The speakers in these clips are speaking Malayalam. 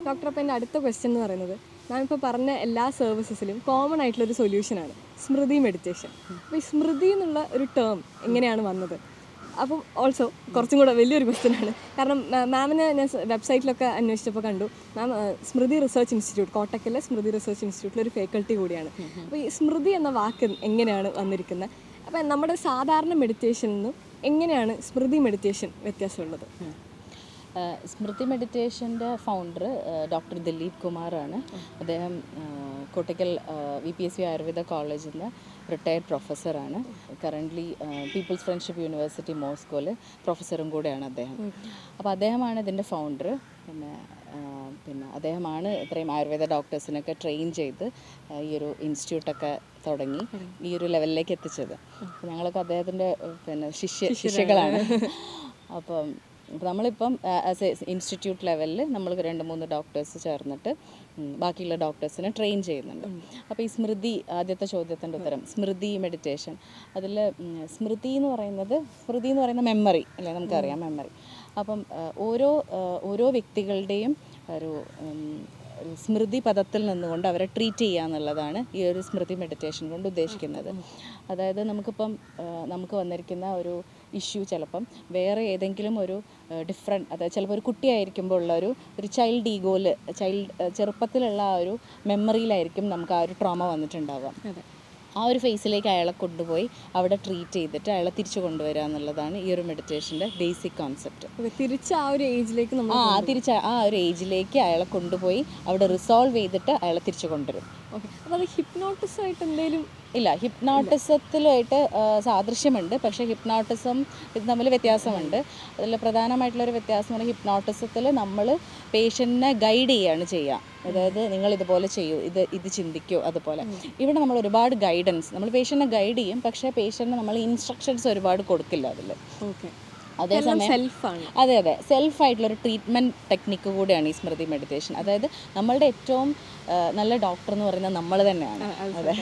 ഡോക്ടർ, അപ്പോൾ എൻ്റെ അടുത്ത ക്വസ്റ്റ്യൻ എന്ന് പറയുന്നത്, ഞാനിപ്പോൾ പറഞ്ഞ എല്ലാ സർവീസസിലും കോമൺ ആയിട്ടുള്ളൊരു സൊല്യൂഷനാണ് സ്മൃതി മെഡിറ്റേഷൻ. അപ്പോൾ ഈ സ്മൃതി എന്നുള്ള ഒരു ടേം എങ്ങനെയാണ് വന്നത്? അപ്പം ഓൾസോ കുറച്ചും കൂടെ വലിയൊരു ക്വസ്റ്റ്യനാണ്. കാരണം മാമിനെ ഞാൻ വെബ്സൈറ്റിലൊക്കെ അന്വേഷിച്ചപ്പോൾ കണ്ടു, മാം സ്മൃതി റിസർച്ച് ഇൻസ്റ്റിറ്റ്യൂട്ട്, കോട്ടക്കലിലെ സ്മൃതി റിസർച്ച് ഇൻസ്റ്റിറ്റ്യൂട്ടിലൊരു ഫാക്കൽറ്റി കൂടിയാണ്. അപ്പോൾ ഈ സ്മൃതി എന്ന വാക്ക് എങ്ങനെയാണ് വന്നിരിക്കുന്നത്? അപ്പം നമ്മുടെ സാധാരണ മെഡിറ്റേഷനിൽ നിന്നും എങ്ങനെയാണ് സ്മൃതി മെഡിറ്റേഷൻ വ്യത്യാസമുള്ളത്? സ്മൃതി മെഡിറ്റേഷൻ്റെ ഫൗണ്ടർ ഡോക്ടർ ദിലീപ് കുമാറാണ്. അദ്ദേഹം കോട്ടക്കൽ VPSV ആയുർവേദ കോളേജിൽ നിന്ന് റിട്ടയർഡ് പ്രൊഫസറാണ്. കറൻ്റ്ലി പീപ്പിൾസ് ഫ്രണ്ട്ഷിപ്പ് യൂണിവേഴ്സിറ്റി മോസ്കോയിൽ പ്രൊഫസറും കൂടെയാണ് അദ്ദേഹം. അപ്പോൾ അദ്ദേഹമാണ് ഇതിൻ്റെ ഫൗണ്ടർ. പിന്നെ അദ്ദേഹമാണ് ഇത്രയും ആയുർവേദ ഡോക്ടേഴ്സിനൊക്കെ ട്രെയിൻ ചെയ്ത് ഈ ഒരു ഇൻസ്റ്റിറ്റ്യൂട്ടൊക്കെ തുടങ്ങി ഈ ഒരു ലെവലിലേക്ക് എത്തിച്ചത്. അപ്പോൾ ഞങ്ങളൊക്കെ അദ്ദേഹത്തിൻ്റെ ശിഷ്യകളാണ്. അപ്പം നമ്മളിപ്പം ആസ് എ ഇൻസ്റ്റിറ്റ്യൂട്ട് ലെവലിൽ നമ്മൾ 2-3 ഡോക്ടേഴ്സ് ചേർന്നിട്ട് ബാക്കിയുള്ള ഡോക്ടേഴ്സിനെ ട്രെയിൻ ചെയ്യുന്നുണ്ട്. അപ്പോൾ ഈ സ്മൃതി, ആദ്യത്തെ ചോദ്യത്തിൻ്റെ ഉത്തരം, സ്മൃതി മെഡിറ്റേഷൻ, അതിൽ സ്മൃതി എന്ന് പറയുന്ന മെമ്മറി അല്ലേ, നമുക്കറിയാം മെമ്മറി. അപ്പം ഓരോ വ്യക്തികളുടെയും ഒരു സ്മൃതി പദത്തിൽ നിന്നുകൊണ്ട് അവരെ ട്രീറ്റ് ചെയ്യുക എന്നുള്ളതാണ് ഈ ഒരു സ്മൃതി മെഡിറ്റേഷൻ കൊണ്ട് ഉദ്ദേശിക്കുന്നത്. അതായത് നമുക്ക് വന്നിരിക്കുന്ന ഒരു ഇഷ്യൂ ചിലപ്പം വേറെ ഏതെങ്കിലും ഒരു ഡിഫറെൻറ്റ്, അതായത് ചിലപ്പോൾ ഒരു കുട്ടിയായിരിക്കുമ്പോൾ ഉള്ള ഒരു ചൈൽഡ് ഈഗോയിൽ, ചെറുപ്പത്തിലുള്ള ആ ഒരു മെമ്മറിയിലായിരിക്കും നമുക്ക് ആ ഒരു ട്രോമ വന്നിട്ടുണ്ടാവുക. ആ ഒരു ഫേസിലേക്ക് അയാളെ കൊണ്ടുപോയി അവിടെ ട്രീറ്റ് ചെയ്തിട്ട് അയാളെ തിരിച്ചു കൊണ്ടുവരിക എന്നുള്ളതാണ് ഈ ഒരു മെഡിറ്റേഷൻ്റെ ബേസിക് കോൺസെപ്റ്റ്. തിരിച്ച് ആ ഒരു ഏജിലേക്ക് ആ ഒരു ഏജിലേക്ക് അയാളെ കൊണ്ടുപോയി അവിടെ റിസോൾവ് ചെയ്തിട്ട് അയാളെ തിരിച്ചു കൊണ്ടുവരും. ഓക്കെ. അപ്പോൾ അത് ഹിപ്നോട്ടിസമായിട്ട് എന്തെങ്കിലും? ഇല്ല, ഹിപ്നോട്ടിസത്തിലുമായിട്ട് സാദൃശ്യമുണ്ട്, പക്ഷേ ഹിപ്നോട്ടിസം ഇത് തമ്മിൽ വ്യത്യാസമുണ്ട്. അതിൽ പ്രധാനമായിട്ടുള്ളൊരു വ്യത്യാസം എന്ന് പറഞ്ഞാൽ, ഹിപ്നോട്ടിസത്തിൽ നമ്മൾ പേഷ്യൻറ്റിനെ ഗൈഡ് ചെയ്യുകയാണ് ചെയ്യുക. അതായത് നിങ്ങൾ ഇതുപോലെ ചെയ്യൂ, ഇത് ചിന്തിക്കൂ, അതുപോലെ. ഇവിടെ നമ്മൾ ഒരുപാട് ഗൈഡൻസ്, നമ്മൾ പേഷ്യൻറ്റിനെ ഗൈഡ് ചെയ്യും, പക്ഷേ പേഷ്യൻറ്റിന് നമ്മൾ ഇൻസ്ട്രക്ഷൻസ് ഒരുപാട് കൊടുക്കില്ല അതിൽ. ഓക്കെ. അതേസമയം അതെ സെൽഫായിട്ടുള്ളൊരു ട്രീറ്റ്മെൻറ്റ് ടെക്നിക്ക് കൂടെയാണ് ഈ സ്മൃതി മെഡിറ്റേഷൻ. അതായത് നമ്മളുടെ ഏറ്റവും നല്ല ഡോക്ടർ എന്ന് പറയുന്നത് നമ്മൾ തന്നെയാണ്. അതെ,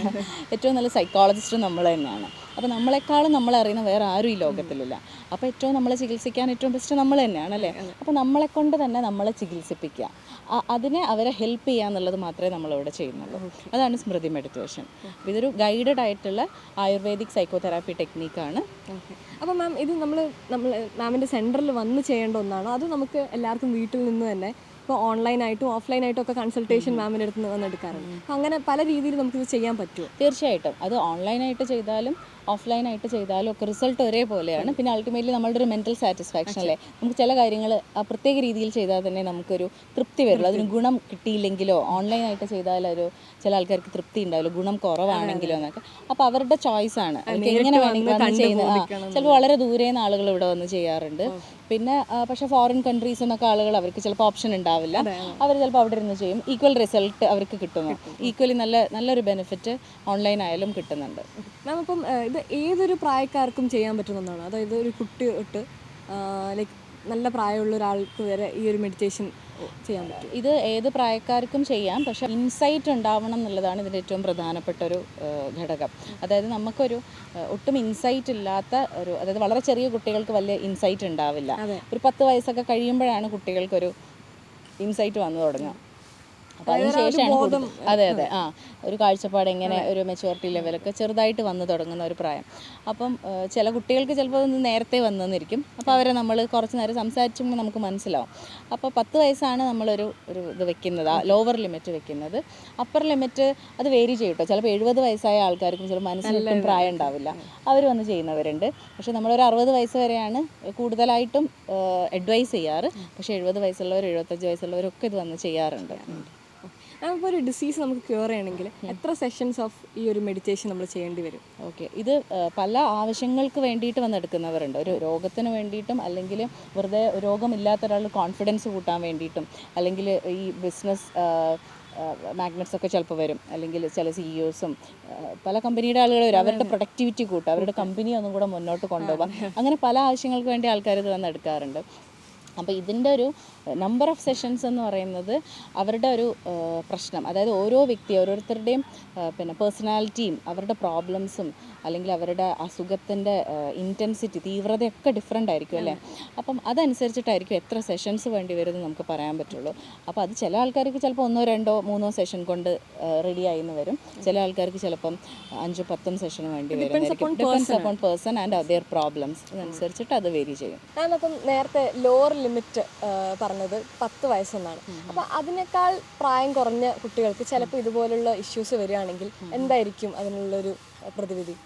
ഏറ്റവും നല്ല സൈക്കോളജിസ്റ്റ് നമ്മൾ തന്നെയാണ്. അപ്പോൾ നമ്മളെക്കാളും നമ്മളറിയുന്ന വേറെ ആരും ഈ ലോകത്തിലില്ല. അപ്പോൾ ഏറ്റവും നമ്മളെ ചികിത്സിക്കാൻ ഏറ്റവും ബെസ്റ്റ് നമ്മൾ തന്നെയാണ് അല്ലേ. അപ്പോൾ നമ്മളെക്കൊണ്ട് തന്നെ നമ്മളെ ചികിത്സിപ്പിക്കുക, അതിനെ അവരെ ഹെൽപ്പ് ചെയ്യുക എന്നുള്ളത് മാത്രമേ നമ്മളിവിടെ ചെയ്യുന്നുള്ളൂ. അതാണ് സ്മൃതി മെഡിറ്റേഷൻ. ഇതൊരു ഗൈഡഡ് ആയിട്ടുള്ള ആയുർവേദിക് സൈക്കോതെറാപ്പി ടെക്നിക്കാണ്. അപ്പോൾ മാം, ഇത് നമ്മൾ മാമിൻ്റെ സെൻറ്ററിൽ വന്ന് ചെയ്യേണ്ട ഒന്നാണോ, അത് നമുക്ക് എല്ലാവർക്കും വീട്ടിൽ നിന്ന് തന്നെ ഇപ്പോൾ ഓൺലൈനായിട്ടും ഓഫ്ലൈനായിട്ടും ഒക്കെ കൺസൾട്ടേഷൻ മാമിൻ്റെ അടുത്ത് നിന്ന് വന്നെടുക്കാറുണ്ട്? അപ്പോൾ അങ്ങനെ പല രീതിയിൽ നമുക്കിത് ചെയ്യാൻ പറ്റുമോ? തീർച്ചയായിട്ടും. അത് ഓൺലൈനായിട്ട് ചെയ്താലും ഓഫ്ലൈനായിട്ട് ചെയ്താലും ഒക്കെ റിസൾട്ട് ഒരേപോലെയാണ്. പിന്നെ അൾട്ടിമേറ്റ്ലി നമ്മളുടെ ഒരു മെൻറ്റൽ സാറ്റിസ്ഫാക്ഷൻ അല്ലേ, നമുക്ക് ചില കാര്യങ്ങൾ ആ പ്രത്യേക രീതിയിൽ ചെയ്താൽ തന്നെ നമുക്കൊരു തൃപ്തി വരുള്ളൂ. അതിന് ഗുണം കിട്ടിയില്ലെങ്കിലോ, ഓൺലൈനായിട്ട് ചെയ്താൽ ചില ആൾക്കാർക്ക് തൃപ്തി ഉണ്ടാവില്ല, ഗുണം കുറവാണെങ്കിലോ എന്നൊക്കെ. അപ്പോൾ അവരുടെ ചോയ്സാണ്, അവർക്ക് എങ്ങനെ വേണമെങ്കിൽ ചെയ്യുന്നത്. ചിലപ്പോൾ വളരെ ദൂരെ നിന്ന് ആളുകൾ ഇവിടെ വന്ന് ചെയ്യാറുണ്ട്. പിന്നെ പക്ഷേ ഫോറിൻ കൺട്രീസ് എന്നൊക്കെ ആളുകൾ, അവർക്ക് ചിലപ്പോൾ ഓപ്ഷൻ ഉണ്ടാവില്ല, അവർ ചിലപ്പോൾ അവിടെ ഇരുന്ന് ചെയ്യും. ഈക്വൽ റിസൾട്ട് അവർക്ക് കിട്ടുന്നു, ഈക്വലി നല്ലൊരു ബെനിഫിറ്റ് ഓൺലൈൻ ആയാലും കിട്ടുന്നുണ്ട്. മാം, ഇപ്പം ഇത് ഏതൊരു പ്രായക്കാർക്കും ചെയ്യാൻ പറ്റുന്നതാണ്? അതായത് ഒരു കുട്ടി തൊട്ട് ലൈക്ക് നല്ല പ്രായമുള്ള ഒരാൾക്ക് വരെ ഈ ഒരു മെഡിറ്റേഷൻ ചെയ്യാൻ പറ്റും? ഇത് ഏത് പ്രായക്കാർക്കും ചെയ്യാം, പക്ഷേ ഇൻസൈറ്റ് ഉണ്ടാവണം എന്നുള്ളതാണ് ഇതിൻ്റെ ഏറ്റവും പ്രധാനപ്പെട്ട ഒരു ഘടകം. അതായത് നമുക്കൊരു ഒട്ടും ഇൻസൈറ്റ് ഇല്ലാത്ത അതായത് വളരെ ചെറിയ കുട്ടികൾക്ക് വലിയ ഇൻസൈറ്റ് ഉണ്ടാവില്ല. ഒരു 10 വയസ്സൊക്കെ കഴിയുമ്പോഴാണ് കുട്ടികൾക്കൊരു ഇൻസൈറ്റ് വന്നു തുടങ്ങുക. അപ്പോൾ അതിനുശേഷമാണ് അതെ ഒരു കാഴ്ചപ്പാട് എങ്ങനെ ഒരു മെച്യൂരിറ്റി ലെവലൊക്കെ ചെറുതായിട്ട് വന്നു തുടങ്ങുന്ന ഒരു പ്രായം. അപ്പം ചില കുട്ടികൾക്ക് ചിലപ്പോൾ ഒന്ന് നേരത്തെ വന്നെന്നിരിക്കും. അപ്പോൾ അവരെ നമ്മൾ കുറച്ച് നേരം സംസാരിച്ചുമ്പോൾ നമുക്ക് മനസ്സിലാവും. അപ്പോൾ 10 വയസ്സാണ് നമ്മളൊരു ഇത് വെക്കുന്നത്, ആ ലോവർ ലിമിറ്റ് വെക്കുന്നത്. അപ്പർ ലിമിറ്റ് അത് വേരി ചെയ്യും കേട്ടോ. ചിലപ്പോൾ 70 വയസ്സായ ആൾക്കാർക്കും ചിലപ്പോൾ മനസ്സിലൊട്ടും പ്രായം ഉണ്ടാവില്ല, അവർ വന്ന് ചെയ്യുന്നവരുണ്ട്. പക്ഷേ നമ്മളൊരു 60 വയസ്സ് വരെയാണ് കൂടുതലായിട്ടും അഡ്വൈസ് ചെയ്യാറ്. പക്ഷേ 70 വയസ്സുള്ളവർ, 75 വയസ്സുള്ളവരൊക്കെ ഇത് വന്ന് ചെയ്യാറുണ്ട്. ഇപ്പോൾ ഒരു ഡിസീസ് നമുക്ക് ക്യൂർ ചെയ്യണമെങ്കിൽ എത്ര സെഷൻസ് ഓഫ് ഈ ഒരു മെഡിറ്റേഷൻ നമ്മൾ ചെയ്യേണ്ടി വരും? ഓക്കെ, ഇത് പല ആവശ്യങ്ങൾക്ക് വേണ്ടിയിട്ട് വന്നെടുക്കുന്നവരുണ്ട്. ഒരു രോഗത്തിന് വേണ്ടിയിട്ടും, അല്ലെങ്കിൽ വെറുതെ രോഗമില്ലാത്ത ഒരാളുടെ കോൺഫിഡൻസ് കൂട്ടാൻ വേണ്ടിയിട്ടും, അല്ലെങ്കിൽ ഈ ബിസിനസ് മാഗ്നറ്റ്സ് ഒക്കെ ചിലപ്പോൾ വരും, അല്ലെങ്കിൽ ചില CEOസും പല കമ്പനിയുടെ ആളുകൾ വരും, അവരുടെ പ്രൊഡക്ടിവിറ്റി കൂട്ടുക, അവരുടെ കമ്പനി ഒന്നും കൂടെ മുന്നോട്ട് കൊണ്ടുപോകാം. അങ്ങനെ പല ആവശ്യങ്ങൾക്ക് വേണ്ടി ആൾക്കാർ ഇത് വന്നെടുക്കാറുണ്ട്. അപ്പോൾ ഇതിൻ്റെ ഒരു നമ്പർ ഓഫ് സെഷൻസ് എന്ന് പറയുന്നത് അവരുടെ ഒരു പ്രശ്നം, അതായത് ഓരോ വ്യക്തി ഓരോരുത്തരുടെയും പിന്നെ പേഴ്സണാലിറ്റിയും അവരുടെ പ്രോബ്ലംസും അല്ലെങ്കിൽ അവരുടെ അസുഖത്തിൻ്റെ ഇൻറ്റൻസിറ്റി തീവ്രതയൊക്കെ ഡിഫറെൻ്റ് ആയിരിക്കും അല്ലേ. അപ്പം അതനുസരിച്ചിട്ടായിരിക്കും എത്ര സെഷൻസ് വേണ്ടി വരുമെന്ന് നമുക്ക് പറയാൻ പറ്റുള്ളൂ. അപ്പോൾ അത് ചില ആൾക്കാർക്ക് ചിലപ്പോൾ 1, 2, 3 സെഷൻ കൊണ്ട് റെഡി ആയിന്ന് വരും. ചില ആൾക്കാർക്ക് ചിലപ്പം 5, 10 സെഷൻ വേണ്ടി വരും. Depends upon person and other problems. അതനുസരിച്ചിട്ട് അത് വേരി ചെയ്യും. അപ്പം നേരത്തെ ലോവർ ലിമിറ്റ് പറഞ്ഞത് 10 വയസ്സെന്നാണ്. അപ്പോൾ അതിനേക്കാൾ പ്രായം കുറഞ്ഞ കുട്ടികൾക്ക് ചിലപ്പോൾ ഇതുപോലുള്ള ഇഷ്യൂസ് വരികയാണെങ്കിൽ എന്തായിരിക്കും അതിനുള്ളൊരു പ്രതിവിധി?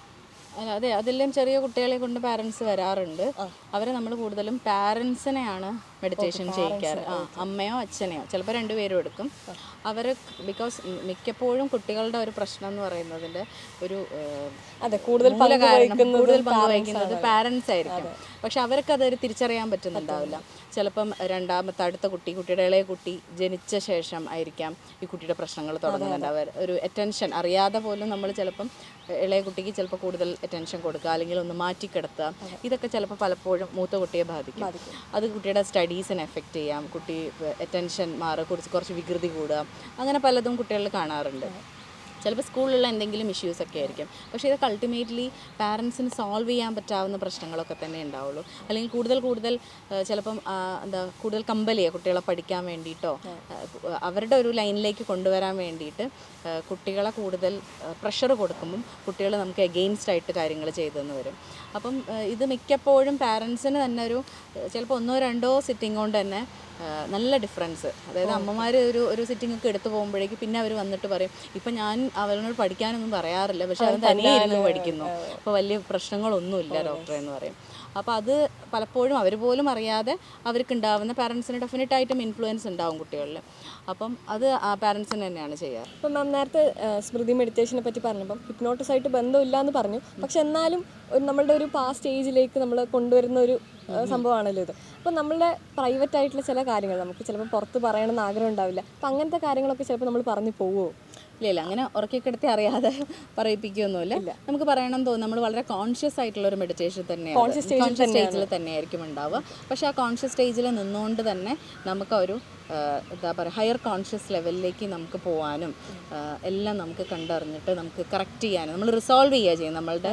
അല്ല, അതെ, അതെല്ലാം ചെറിയ കുട്ടികളെ കൊണ്ട് പാരൻസ് വരാറുണ്ട്. അവരെ നമ്മൾ കൂടുതലും പാരൻസിനെയാണ് മെഡിറ്റേഷൻ ചെയ്യിക്കാറ്. അമ്മയോ അച്ഛനെയോ ചിലപ്പോൾ 2 പേരും എടുക്കും. അവർ ബിക്കോസ് മിക്കപ്പോഴും കുട്ടികളുടെ ഒരു പ്രശ്നം എന്ന് പറയുന്നതിൻ്റെ ഒരു കൂടുതൽ പങ്കുവഹിക്കുന്നത് പാരൻസ് ആയിരിക്കും. പക്ഷെ അവർക്ക് അതൊരു തിരിച്ചറിയാൻ പറ്റുന്നുണ്ടാവില്ല. ചിലപ്പം രണ്ടാമത്തെ അടുത്ത കുട്ടിയുടെ ഇളയ കുട്ടി ജനിച്ച ശേഷം ആയിരിക്കാം ഈ കുട്ടിയുടെ പ്രശ്നങ്ങൾ തുടങ്ങുന്നുണ്ടാവുക. ഒരു അറ്റൻഷൻ അറിയാതെ പോലും നമ്മൾ ചിലപ്പം ഇളയ കുട്ടിക്ക് ചിലപ്പോൾ കൂടുതൽ അറ്റൻഷൻ കൊടുക്കുക, അല്ലെങ്കിൽ ഒന്ന് മാറ്റിക്കിടത്തുക. ഇതൊക്കെ ചിലപ്പോൾ പലപ്പോഴും മൂത്ത കുട്ടിയെ ബാധിക്കും. അത് കുട്ടിയുടെ സ്റ്റഡീസിനെ എഫക്റ്റ് ചെയ്യാം. കുട്ടി അറ്റൻഷൻ മാറുക, കുറച്ച് വികൃതി കൂടുക, അങ്ങനെ പലതും കുട്ടികളിൽ കാണാറുണ്ട്. ചിലപ്പോൾ സ്കൂളിലുള്ള എന്തെങ്കിലും ഇഷ്യൂസൊക്കെ ആയിരിക്കും. പക്ഷേ ഇതൊക്കെ അൾട്ടിമേറ്റ്ലി പാരൻസിന് സോൾവ് ചെയ്യാൻ പറ്റാവുന്ന പ്രശ്നങ്ങളൊക്കെ തന്നെ ഉണ്ടാവുള്ളൂ. അല്ലെങ്കിൽ കൂടുതൽ ചിലപ്പം കൂടുതൽ കമ്പൽ ചെയ്യുക കുട്ടികളെ പഠിക്കാൻ വേണ്ടിയിട്ടോ അവരുടെ ഒരു ലൈനിലേക്ക് കൊണ്ടുവരാൻ വേണ്ടിയിട്ട് കുട്ടികളെ കൂടുതൽ പ്രഷർ കൊടുക്കുമ്പം കുട്ടികൾ നമുക്ക് എഗെയിൻസ്റ്റ് ആയിട്ട് കാര്യങ്ങൾ ചെയ്തെന്ന് വരും. അപ്പം ഇത് മിക്കപ്പോഴും പാരൻസിന് തന്നെ ചിലപ്പോൾ 1, 2 സിറ്റിംഗ് കൊണ്ട് തന്നെ നല്ല ഡിഫറൻസ്. അതായത് അമ്മമാർ ഒരു സിറ്റിംഗ് ഒക്കെ എടുത്തു പോകുമ്പോഴേക്ക് പിന്നെ അവർ വന്നിട്ട് പറയും, ഇപ്പം ഞാൻ അവനോട് പഠിക്കാനൊന്നും പറയാറില്ല, പക്ഷെ അവൻ തന്നെ ഇരുന്ന് പഠിക്കുന്നു, അപ്പോൾ വലിയ പ്രശ്നങ്ങളൊന്നുമില്ല ഡോക്ടറെ എന്ന് പറയും. അപ്പോൾ അത് പലപ്പോഴും അവർ പോലും അറിയാതെ അവർക്കുണ്ടാവുന്ന പാരൻസിന് ഡെഫിനറ്റായിട്ടും ഇൻഫ്ലുവൻസ് ഉണ്ടാവും കുട്ടികളിൽ. അപ്പം അത് ആ പാരൻസിന് തന്നെയാണ് ചെയ്യാറ്. ഇപ്പം മാം നേരത്തെ സ്മൃതി മെഡിറ്റേഷനെ പറ്റി പറഞ്ഞപ്പം ഹിപ്നോട്ടിസായിട്ട് ബന്ധമില്ല എന്ന് പറഞ്ഞു. പക്ഷെ എന്നാലും നമ്മളുടെ ഒരു പാസ്റ്റ് ഏജിലേക്ക് നമ്മൾ കൊണ്ടുവരുന്ന ഒരു സംഭവമാണല്ലോ ഇത്. അപ്പോൾ നമ്മളുടെ പ്രൈവറ്റ് ആയിട്ടുള്ള ചില കാര്യങ്ങൾ നമുക്ക് ചിലപ്പോൾ പുറത്ത് പറയണമെന്ന് ആഗ്രഹം ഉണ്ടാവില്ല. അപ്പം അങ്ങനത്തെ കാര്യങ്ങളൊക്കെ ചിലപ്പോൾ നമ്മൾ പറഞ്ഞു പോവുമോ? ഇല്ല, അങ്ങനെ ഉറക്കിക്കിടത്തി അറിയാതെ പറയിപ്പിക്കുകയൊന്നുമില്ല. നമുക്ക് പറയണം തോന്നും. നമ്മൾ വളരെ കോൺഷ്യസ് ആയിട്ടുള്ള ഒരു മെഡിറ്റേഷൻ തന്നെയാണ്, കോൺഷ്യസ് സ്റ്റേജിൽ തന്നെയായിരിക്കും ഉണ്ടാവുക. പക്ഷേ ആ കോൺഷ്യസ് സ്റ്റേജിൽ നിന്നുകൊണ്ട് തന്നെ നമുക്ക് ഒരു എന്താ പറയുക ഹയർ കോൺഷ്യസ് ലെവലിലേക്ക് നമുക്ക് പോകാനും എല്ലാം നമുക്ക് കണ്ടറിഞ്ഞിട്ട് നമുക്ക് കറക്റ്റ് ചെയ്യാനും നമ്മൾ റിസോൾവ് ചെയ്യുക ചെയ്യും. നമ്മളുടെ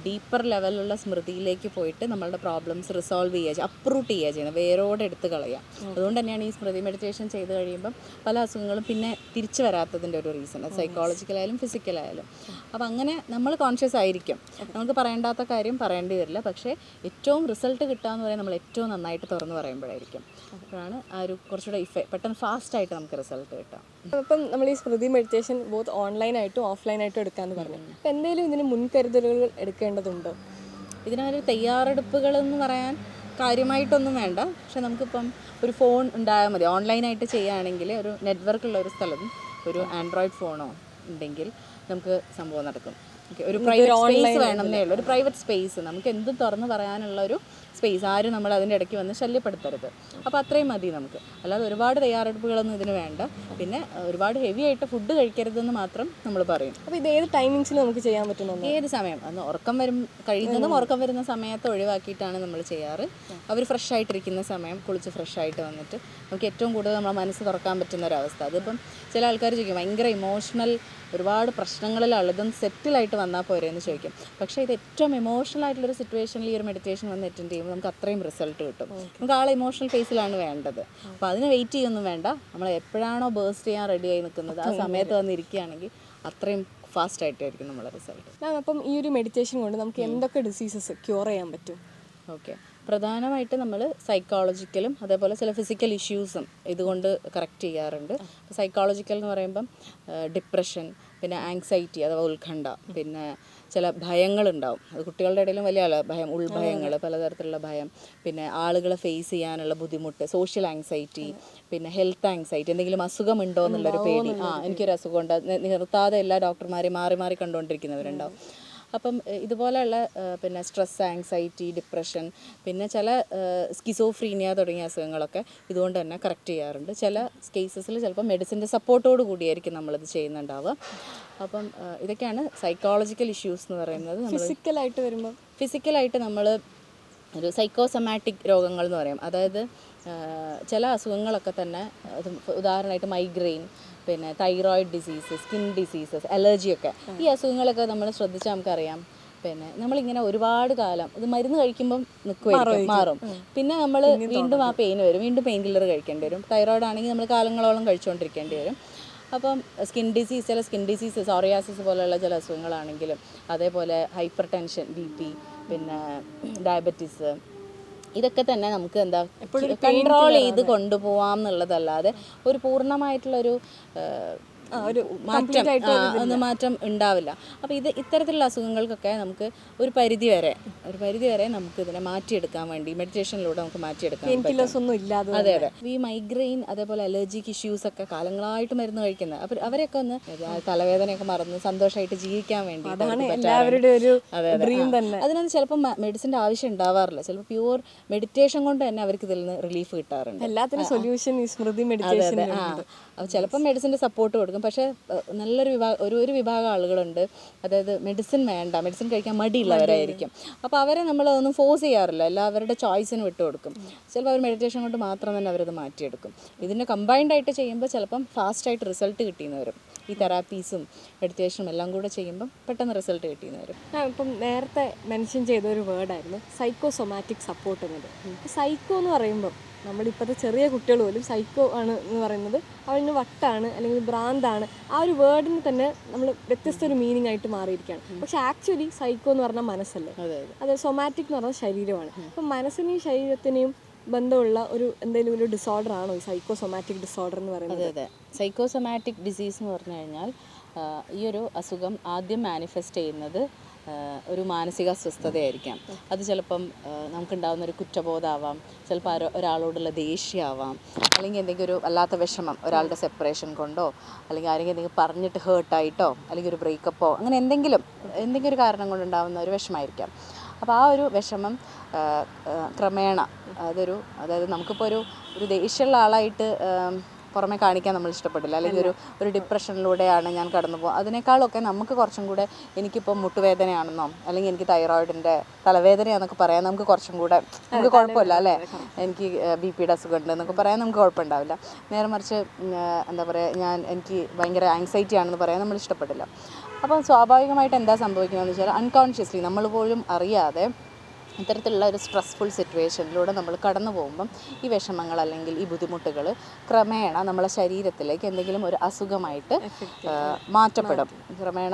ഡീപ്പർ ലെവലിലുള്ള സ്മൃതിയിലേക്ക് പോയിട്ട് നമ്മളുടെ പ്രോബ്ലംസ് റിസോൾവ് ചെയ്യുക, അപ്രൂട്ട് ചെയ്യുക ചെയ്യുന്നത്, വേരോടെ എടുത്ത് കളയുക. അതുകൊണ്ട് തന്നെയാണ് ഈ സ്മൃതി മെഡിറ്റേഷൻ ചെയ്ത് കഴിയുമ്പം പല അസുഖങ്ങളും പിന്നെ തിരിച്ചു വരാത്തതിൻ്റെ ഒരു റീസൺ. സൈക്കോളജിക്കലായാലും ഫിസിക്കലായാലും. അപ്പോൾ അങ്ങനെ നമ്മൾ കോൺഷ്യസ് ആയിരിക്കും. നമുക്ക് പറയേണ്ടാത്ത കാര്യം പറയേണ്ടി വരില്ല. പക്ഷേ ഏറ്റവും റിസൾട്ട് കിട്ടുക എന്ന് പറയുന്നത് നമ്മൾ ഏറ്റവും നന്നായിട്ട് തുറന്ന് പറയുമ്പോഴായിരിക്കും. അപ്പോഴാണ് ആ ഒരു കുറച്ചുകൂടെ പെട്ടെന്ന് ഫാസ്റ്റായിട്ട് നമുക്ക് റിസൾട്ട് കിട്ടാം. അപ്പം നമ്മൾ ഈ സ്മൃതി മെഡിറ്റേഷൻ ബോത്ത് ഓൺലൈനായിട്ടും ഓഫ്ലൈനായിട്ടും എടുക്കാമെന്ന് പറഞ്ഞു. അപ്പം എന്തെങ്കിലും ഇതിന് മുൻകരുതലുകൾ എടുക്കേണ്ടതുണ്ടോ? ഇതിനൊരു തയ്യാറെടുപ്പുകളെന്ന് പറയാൻ കാര്യമായിട്ടൊന്നും വേണ്ട. പക്ഷെ നമുക്കിപ്പം ഒരു ഫോൺ ഉണ്ടായാൽ മതി. ഓൺലൈനായിട്ട് ചെയ്യുകയാണെങ്കിൽ ഒരു നെറ്റ്വർക്കുള്ള ഒരു സ്ഥലത്തും ഒരു ആൻഡ്രോയിഡ് ഫോണോ ഉണ്ടെങ്കിൽ നമുക്ക് സംഭവം നടക്കും. ഒരു പ്രൈവറ്റ് സ്പേസ് വേണമെന്നേ ഉള്ളൂ. ഒരു പ്രൈവറ്റ് സ്പേസ് നമുക്ക് എന്തും തുറന്ന് പറയാനുള്ള ഒരു സ്പേസ്. ആരും നമ്മൾ അതിൻ്റെ ഇടയ്ക്ക് വന്ന് ശല്യപ്പെടുത്തരുത്. അപ്പോൾ അത്രയും മതി നമുക്ക്. അല്ലാതെ ഒരുപാട് തയ്യാറെടുപ്പുകളൊന്നും ഇതിന് വേണ്ട. പിന്നെ ഒരുപാട് ഹെവി ആയിട്ട് ഫുഡ് കഴിക്കരുതെന്ന് മാത്രം നമ്മൾ പറയും. അപ്പോൾ ഇത് ഏത് ടൈമിങ്സിൽ നമുക്ക് ചെയ്യാൻ പറ്റുന്നു? ഏത് സമയം അന്ന് കഴിയുന്നതും ഉറക്കം വരുന്ന സമയത്ത് ഒഴിവാക്കിയിട്ടാണ് നമ്മൾ ചെയ്യാറ്. അവർ ഫ്രഷ് ആയിട്ടിരിക്കുന്ന സമയം കുളിച്ച് ഫ്രഷ് ആയിട്ട് വന്നിട്ട് നമുക്ക് ഏറ്റവും കൂടുതൽ നമ്മളെ മനസ്സ് തുറക്കാൻ പറ്റുന്ന ഒരവസ്ഥ. അതിപ്പം ചില ആൾക്കാർ ചോദിക്കും ഭയങ്കര ഇമോഷണൽ ഒരുപാട് പ്രശ്നങ്ങളിലാണ്, ഇതൊന്ന് സെറ്റിലായിട്ട് വന്നാൽ പോരെ എന്ന് ചോദിക്കും. പക്ഷേ ഇത് ഏറ്റവും ഇമോഷണൽ ആയിട്ടുള്ളൊരു സിറ്റുവേഷനിൽ ഈ ഒരു മെഡിറ്റേഷൻ വന്ന് അറ്റൻഡ് ചെയ്യുമ്പോൾ നമുക്ക് അത്രയും റിസൾട്ട് കിട്ടും. നമുക്ക് ആളെ ഇമോഷണൽ ഫേസിലാണ് വേണ്ടത്. അപ്പോൾ അതിന് വെയിറ്റ് ചെയ്യൊന്നും വേണ്ട. നമ്മൾ എപ്പോഴാണോ ബേസ്റ്റ് ചെയ്യാൻ റെഡിയായി നിൽക്കുന്നത് ആ സമയത്ത് വന്നിരിക്കുകയാണെങ്കിൽ അത്രയും ഫാസ്റ്റായിട്ടായിരിക്കും നമ്മളെ റിസൾട്ട്. അപ്പം ഈ ഒരു മെഡിറ്റേഷൻ കൊണ്ട് നമുക്ക് എന്തൊക്കെ ഡിസീസസ് ക്യൂർ ചെയ്യാൻ പറ്റും? ഓക്കെ, പ്രധാനമായിട്ട് നമ്മൾ സൈക്കോളജിക്കലും അതേപോലെ ചില ഫിസിക്കൽ ഇഷ്യൂസും ഇതുകൊണ്ട് കറക്റ്റ് ചെയ്യാറുണ്ട്. സൈക്കോളജിക്കൽ എന്ന് പറയുമ്പം ഡിപ്രഷൻ, പിന്നെ ആങ്സൈറ്റി അഥവാ ഉത്കണ്ഠ, പിന്നെ ചില ഭയങ്ങളുണ്ടാവും. അത് കുട്ടികളുടെ ഇടയിലും വലിയ ഭയം, ഉൾഭയങ്ങൾ, പലതരത്തിലുള്ള ഭയം, പിന്നെ ആളുകളെ ഫേസ് ചെയ്യാനുള്ള ബുദ്ധിമുട്ട്, സോഷ്യൽ ആങ്സൈറ്റി, പിന്നെ ഹെൽത്ത് ആങ്സൈറ്റി, എന്തെങ്കിലും അസുഖമുണ്ടോ എന്നുള്ളൊരു പേടി. എനിക്കൊരു അസുഖമുണ്ട്, നിർത്താതെ എല്ലാ ഡോക്ടർമാരെയും മാറി മാറി കണ്ടുകൊണ്ടിരിക്കുന്നവരുണ്ടാവും. അപ്പം ഇതുപോലെയുള്ള പിന്നെ സ്ട്രെസ്, ആങ്സൈറ്റി, ഡിപ്രഷൻ, പിന്നെ ചില സ്കിസോഫ്രീനിയ തുടങ്ങിയ അസുഖങ്ങളൊക്കെ ഇതുകൊണ്ട് തന്നെ കറക്റ്റ് ചെയ്യാറുണ്ട്. ചില കേസസിൽ ചിലപ്പോൾ മെഡിസിൻ്റെ സപ്പോർട്ടോട് കൂടിയായിരിക്കും നമ്മളിത് ചെയ്യുന്നുണ്ടാവുക. അപ്പം ഇതൊക്കെയാണ് സൈക്കോളജിക്കൽ ഇഷ്യൂസ് എന്ന് പറയുന്നത്. ഫിസിക്കലായിട്ട് വരുമ്പോൾ ഫിസിക്കലായിട്ട് നമ്മൾ ഒരു സൈക്കോസൊമാറ്റിക് രോഗങ്ങൾ എന്ന് പറയും. അതായത് ചില അസുഖങ്ങളൊക്കെ തന്നെ ഉദാഹരണമായിട്ട് മൈഗ്രെയിൻ, പിന്നെ തൈറോയിഡ് ഡിസീസ്, സ്കിൻ ഡിസീസസ്, അലർജിയൊക്കെ, ഈ അസുഖങ്ങളൊക്കെ നമ്മൾ ശ്രദ്ധിച്ചാൽ നമുക്കറിയാം പിന്നെ നമ്മളിങ്ങനെ ഒരുപാട് കാലം ഇത് മരുന്ന് കഴിക്കുമ്പം നിൽക്കുമായിരിക്കും, മാറും. പിന്നെ നമ്മൾ വീണ്ടും ആ പെയിൻ വരും, വീണ്ടും പെയിൻ കില്ലർ കഴിക്കേണ്ടി വരും. തൈറോയിഡ് ആണെങ്കിൽ നമ്മൾ കാലങ്ങളോളം കഴിച്ചുകൊണ്ടിരിക്കേണ്ടി വരും. അപ്പം സ്കിൻ ഡിസീസ്, ചില സ്കിൻ ഡിസീസ്, സോറിയാസിസ് പോലെയുള്ള ചില അസുഖങ്ങളാണെങ്കിലും, അതേപോലെ ഹൈപ്പർ ടെൻഷൻ, BP, പിന്നെ ഡയബറ്റീസ്, ഇതൊക്കെ തന്നെ നമുക്ക് എന്താ കൺട്രോൾ ചെയ്ത് കൊണ്ടുപോകാം എന്നുള്ളതല്ലാതെ ഒരു പൂർണ്ണമായിട്ടുള്ളൊരു മാറ്റം ഉണ്ടാവില്ല. അപ്പോൾ ഇത്തരത്തിലുള്ള അസുഖങ്ങൾക്കൊക്കെ നമുക്ക് ഒരു പരിധി വരെ നമുക്ക് ഇതിനെ മാറ്റിയെടുക്കാൻ വേണ്ടി മെഡിറ്റേഷനിലൂടെ നമുക്ക് മാറ്റിയെടുക്കാൻ പറ്റും. അതെ. ഈ മൈഗ്രെയിൻ, അതേപോലെ അലർജിക് ഇഷ്യൂസ് ഒക്കെ കാലങ്ങളായിട്ട് മരുന്ന് കഴിക്കുന്നത്, അപ്പോൾ അവരൊക്കെ ഒന്ന് തലവേദനയൊക്കെ മറന്ന് സന്തോഷമായിട്ട് ജീവിക്കാൻ വേണ്ടി അതിനൊന്നും ചിലപ്പോൾ മെഡിസിൻ്റെ ആവശ്യം ഉണ്ടാവാറില്ല. ചിലപ്പോൾ പ്യൂർ മെഡിറ്റേഷൻ കൊണ്ട് തന്നെ അവർക്ക് ഇതിൽ നിന്ന് റിലീഫ് കിട്ടാറുണ്ട്. എല്ലാത്തിനും സൊല്യൂഷൻ ഈ സ്മൃതി മെഡിറ്റേഷൻ. ചിലപ്പോൾ മെഡിസിൻ്റെ സപ്പോർട്ട് കൊടുക്കും. പക്ഷേ നല്ലൊരു ഒരു വിഭാഗം ആളുകളുണ്ട്, അതായത് മെഡിസിൻ കഴിക്കാൻ മടിയുള്ളവരായിരിക്കും. അപ്പോൾ അവരെ നമ്മളതൊന്നും ഫോഴ്സ് ചെയ്യാറില്ല, എല്ലാവരുടെ ചോയ്സിന് വിട്ടു കൊടുക്കും. ചിലപ്പോൾ അവർ മെഡിറ്റേഷൻ കൊണ്ട് മാത്രം തന്നെ അവരത് മാറ്റിയെടുക്കും. ഇതിനെ കമ്പൈൻഡായിട്ട് ചെയ്യുമ്പോൾ ചിലപ്പം ഫാസ്റ്റായിട്ട് റിസൾട്ട് കിട്ടിയെന്ന് വരും. ഈ തെറാപ്പീസും മെഡിറ്റേഷനും എല്ലാം കൂടെ ചെയ്യുമ്പം പെട്ടെന്ന് റിസൾട്ട് കിട്ടിയെന്ന് വരും. ഇപ്പം നേരത്തെ മെൻഷൻ ചെയ്ത ഒരു വേർഡായിരുന്നു സൈക്കോസൊമാറ്റിക് സപ്പോർട്ട് എന്നത്. സൈക്കോ എന്ന് പറയുമ്പോൾ നമ്മളിപ്പോഴത്തെ ചെറിയ കുട്ടികൾ പോലും സൈക്കോ ആണ് എന്ന് പറയുന്നത് അവന് വട്ടാണ് അല്ലെങ്കിൽ ഭ്രാന്താണ്. ആ ഒരു വേർഡിന് തന്നെ നമ്മൾ വ്യത്യസ്ത ഒരു മീനിങ് ആയിട്ട് മാറിയിരിക്കുകയാണ്. പക്ഷെ ആക്ച്വലി സൈക്കോ എന്ന് പറഞ്ഞാൽ മനസ്സല്ലേ, അത് സൊമാറ്റിക് എന്ന് പറഞ്ഞാൽ ശരീരമാണ്. അപ്പം മനസ്സിനെയും ശരീരത്തിനെയും ബന്ധമുള്ള ഒരു എന്തെങ്കിലും ഒരു ഡിസോർഡർ ആണോ ഈ സൈക്കോസൊമാറ്റിക് ഡിസോർഡർ എന്ന് പറയുന്നത്? അതെ. സൈക്കോസൊമാറ്റിക് ഡിസീസ് എന്ന് പറഞ്ഞു കഴിഞ്ഞാൽ ഈ ഒരു അസുഖം ആദ്യം മാനിഫെസ്റ്റ് ചെയ്യുന്നത് ഒരു മാനസിക അസ്വസ്ഥതയായിരിക്കാം. അത് ചിലപ്പം നമുക്കുണ്ടാകുന്നൊരു കുറ്റബോധമാവാം, ചിലപ്പോൾ ഒരാളോടുള്ള ദേഷ്യമാവാം, അല്ലെങ്കിൽ എന്തെങ്കിലും ഒരു അല്ലാത്ത വിഷമം, ഒരാളുടെ സെപ്പറേഷൻ കൊണ്ടോ, അല്ലെങ്കിൽ ആരെങ്കിലും എന്തെങ്കിലും പറഞ്ഞിട്ട് ഹേർട്ടായിട്ടോ, അല്ലെങ്കിൽ ഒരു ബ്രേക്കപ്പോ, അങ്ങനെ എന്തെങ്കിലും ഒരു കാരണം കൊണ്ടുണ്ടാകുന്ന ഒരു വിഷമമായിരിക്കാം. അപ്പോൾ ആ ഒരു വിഷമം ക്രമേണ അതായത് നമുക്കിപ്പോൾ ഒരു ദേഷ്യമുള്ള ആളായിട്ട് പുറമെ കാണിക്കാൻ നമ്മൾ ഇഷ്ടപ്പെടില്ല, അല്ലെങ്കിൽ ഒരു ഡിപ്രഷനിലൂടെയാണ് ഞാൻ കടന്നു പോകുക. അതിനേക്കാളൊക്കെ നമുക്ക് കുറച്ചും കൂടെ എനിക്കിപ്പോൾ മുട്ടുവേദനയാണെന്നോ, അല്ലെങ്കിൽ എനിക്ക് തൈറോയിഡിൻ്റെ തലവേദനയാണെന്നൊക്കെ പറയാൻ നമുക്ക് കുറച്ചും കൂടെ നമുക്ക് കുഴപ്പമില്ല അല്ലേ, എനിക്ക് BP-യുടെ അസുഖമുണ്ട് എന്നൊക്കെ പറയാൻ നമുക്ക് കുഴപ്പമുണ്ടാവില്ല. നേരെ മറിച്ച് എന്താ പറയുക, എനിക്ക് ഭയങ്കര ആങ്സൈറ്റി ആണെന്ന് പറയാൻ നമ്മൾ ഇഷ്ടപ്പെടില്ല. അപ്പം സ്വാഭാവികമായിട്ട് എന്താ സംഭവിക്കുന്നതെന്ന് വെച്ചാൽ അൺകോൺഷ്യസ്ലി നമ്മൾ പോലും അറിയാതെ ഇത്തരത്തിലുള്ള ഒരു സ്ട്രെസ്ഫുൾ സിറ്റുവേഷനിലൂടെ നമ്മൾ കടന്നു പോകുമ്പം ഈ വിഷമങ്ങൾ അല്ലെങ്കിൽ ഈ ബുദ്ധിമുട്ടുകൾ ക്രമേണ നമ്മളെ ശരീരത്തിലേക്ക് എന്തെങ്കിലും ഒരു അസുഖമായിട്ട് മാറ്റപ്പെടും ക്രമേണ.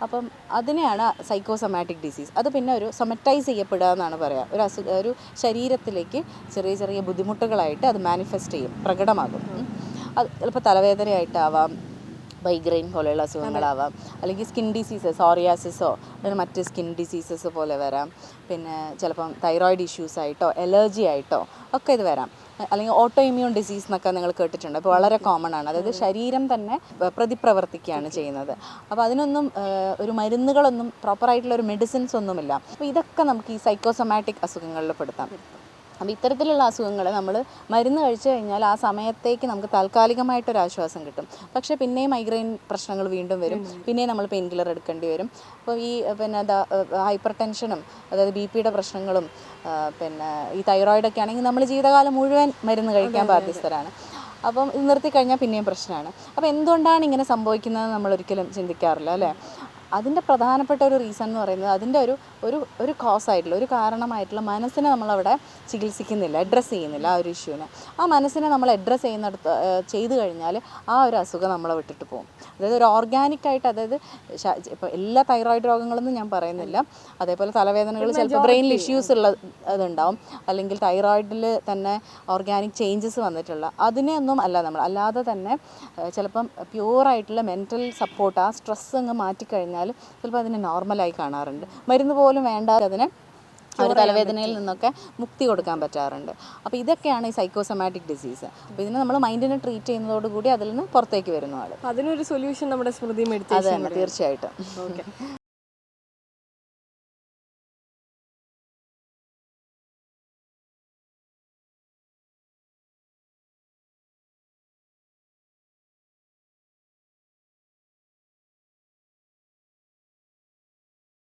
അപ്പം അതിനെയാണ് സൈക്കോസൊമാറ്റിക് ഡിസീസ്. അത് പിന്നെ ഒരു സൊമറ്റൈസ് ചെയ്യപ്പെടുക എന്നാണ് പറയുക. ഒരു ശരീരത്തിലേക്ക് ചെറിയ ചെറിയ ബുദ്ധിമുട്ടുകളായിട്ട് അത് മാനിഫെസ്റ്റ് ചെയ്യും, പ്രകടമാകും. അത് ചിലപ്പോൾ തലവേദനയായിട്ടാവാം, മൈഗ്രെയിൻ പോലെയുള്ള അസുഖങ്ങളാവാം, അല്ലെങ്കിൽ സ്കിൻ ഡിസീസസ്, സോറിയാസിസോ അല്ലെങ്കിൽ മറ്റ് സ്കിൻ ഡിസീസസ് പോലെ വരാം. പിന്നെ ചിലപ്പം തൈറോയിഡ് ഇഷ്യൂസ് ആയിട്ടോ അലർജി ആയിട്ടോ ഒക്കെ ഇത് വരാം. അല്ലെങ്കിൽ ഓട്ടോ ഇമ്മ്യൂൺ ഡിസീസ് എന്നൊക്കെ നിങ്ങൾ കേട്ടിട്ടുണ്ട്. ഇപ്പോൾ വളരെ കോമൺ ആണ്. അതായത് ശരീരം തന്നെ പ്രതിപ്രവർത്തിക്കുകയാണ് ചെയ്യുന്നത്. അപ്പോൾ അതിനൊന്നും ഒരു മരുന്നുകളൊന്നും പ്രോപ്പറായിട്ടുള്ള ഒരു മെഡിസിൻസ് ഒന്നുമില്ല. അപ്പോൾ ഇതൊക്കെ നമുക്ക് ഈ സൈക്കോസൊമാറ്റിക് അസുഖങ്ങളിൽ പെടുത്താം. അപ്പോൾ ഇത്തരത്തിലുള്ള അസുഖങ്ങൾ നമ്മൾ മരുന്ന് കഴിച്ചു കഴിഞ്ഞാൽ ആ സമയത്തേക്ക് നമുക്ക് താൽക്കാലികമായിട്ടൊരാശ്വാസം കിട്ടും. പക്ഷേ പിന്നെയും മൈഗ്രെയിൻ പ്രശ്നങ്ങൾ വീണ്ടും വരും, പിന്നെയും നമ്മൾ പെയിൻ കില്ലർ എടുക്കേണ്ടി വരും. അപ്പോൾ ഈ ഹൈപ്പർ ടെൻഷനും, അതായത് BP-യുടെ പ്രശ്നങ്ങളും, പിന്നെ ഈ തൈറോയിഡൊക്കെ ആണെങ്കിൽ നമ്മൾ ജീവിതകാലം മുഴുവൻ മരുന്ന് കഴിക്കാൻ ബാധ്യസ്ഥരാണ്. അപ്പം ഇത് നിർത്തിക്കഴിഞ്ഞാൽ പിന്നെയും പ്രശ്നമാണ്. അപ്പോൾ എന്തുകൊണ്ടാണ് ഇങ്ങനെ സംഭവിക്കുന്നത് നമ്മളൊരിക്കലും ചിന്തിക്കാറില്ല അല്ലേ. അതിൻ്റെ പ്രധാനപ്പെട്ട ഒരു റീസൺ എന്ന് പറയുന്നത് അതിൻ്റെ ഒരു കോസായിട്ടുള്ള ഒരു കാരണമായിട്ടുള്ള മനസ്സിനെ നമ്മളവിടെ ചികിത്സിക്കുന്നില്ല, അഡ്രസ്സ് ചെയ്യുന്നില്ല ആ ഒരു ഇഷ്യൂവിനെ. ആ മനസ്സിനെ നമ്മൾ അഡ്രസ്സ് ചെയ്ത് കഴിഞ്ഞാൽ ആ ഒരു അസുഖം നമ്മളെ വിട്ടിട്ട് പോകും. അതായത് ഒരു ഓർഗാനിക്കായിട്ട്, അതായത് ഇപ്പോൾ എല്ലാ തൈറോയിഡ് രോഗങ്ങളൊന്നും ഞാൻ പറയുന്നില്ല, അതേപോലെ തലവേദനകൾ ചിലപ്പോൾ ബ്രെയിനിൽ ഇഷ്യൂസ് അതുണ്ടാവും, അല്ലെങ്കിൽ തൈറോയിഡിൽ തന്നെ ഓർഗാനിക് ചേഞ്ചസ് വന്നിട്ടുള്ള അതിനെയൊന്നും അല്ല നമ്മൾ അല്ലാതെ തന്നെ ചിലപ്പം പ്യൂറായിട്ടുള്ള മെൻ്റൽ സപ്പോർട്ട്, ആ സ്ട്രെസ് അങ്ങ് മാറ്റിക്കഴിഞ്ഞാൽ ചിലപ്പോൾ അതിനെ നോർമലായി കാണാറുണ്ട്. മരുന്ന് പോലും വേണ്ടാതെ അതിനെ ഒരു തലവേദനയിൽ നിന്നൊക്കെ മുക്തി കൊടുക്കാൻ പറ്റാറുണ്ട്. അപ്പോൾ ഇതൊക്കെയാണ് ഈ സൈക്കോസൊമാറ്റിക് ഡിസീസ്. അപ്പോൾ ഇതിനെ നമ്മൾ മൈൻഡിനെ ട്രീറ്റ് ചെയ്യുന്നതോടുകൂടി അതിൽ നിന്ന് പുറത്തേക്ക് വരുന്ന ആൾ. അതിനൊരു സൊല്യൂഷൻ നമ്മുടെ സ്മൃതി മെഡിറ്റേഷൻ. അതെ, തീർച്ചയായിട്ടും.